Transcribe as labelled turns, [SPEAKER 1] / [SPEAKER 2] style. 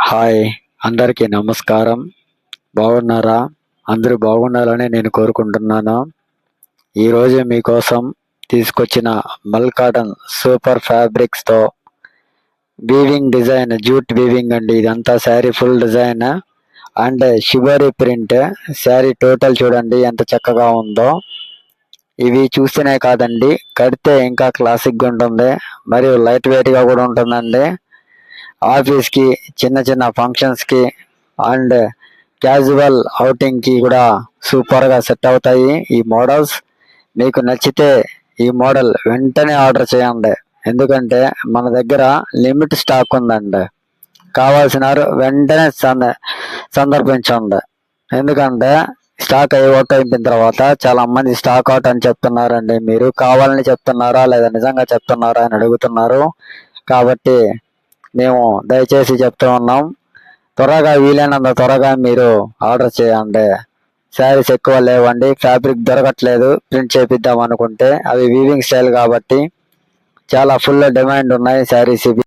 [SPEAKER 1] Hi, అందరికీ నమస్కారం. బాగున్నారా? అందరూ బాగుండాలని నేను కోరుకుంటున్నాను. ఈరోజు మీకోసం తీసుకొచ్చిన మల్ కాటన్ సూపర్ ఫ్యాబ్రిక్స్తో వీవింగ్ డిజైన్, జూట్ వీవింగ్ అండి. ఇదంతా sari full design and shibori print. Sari total చూడండి ఎంత చక్కగా ఉందో. ఇవి చూస్తేనే కాదండి, కడితే ఇంకా క్లాసిక్గా ఉంటుంది, మరియు లైట్ వెయిట్గా కూడా ఉంటుందండి. ఆఫీస్కి, చిన్న చిన్న ఫంక్షన్స్కి అండ్ క్యాజువల్ అవుటింగ్కి కూడా సూపర్గా సెట్ అవుతాయి ఈ మోడల్స్. మీకు నచ్చితే ఈ మోడల్ వెంటనే ఆర్డర్ చేయండి, ఎందుకంటే మన దగ్గర లిమిట్ స్టాక్ ఉందండి. కావాల్సిన వారు వెంటనే సందర్భించండి, ఎందుకంటే స్టాక్ అవుట్ అయిపోయిన తర్వాత చాలా మంది స్టాక్ అవుట్ అని చెప్తున్నారండి. మీరు కావాలని చెప్తున్నారా లేదా నిజంగా చెప్తున్నారా అని అడుగుతున్నారు. కాబట్టి మేము దయచేసి చెప్తూ ఉన్నాం, త్వరగా వీలైనంత త్వరగా మీరు ఆర్డర్ చేయండి. శారీస్ ఎక్కువ లేవండి, ఫ్యాబ్రిక్ దొరకట్లేదు. ప్రింట్ చేపిద్దాం అనుకుంటే అవి వీవింగ్ స్టైల్ కాబట్టి చాలా ఫుల్ డిమాండ్ ఉన్నాయి శారీస్ ఇవి.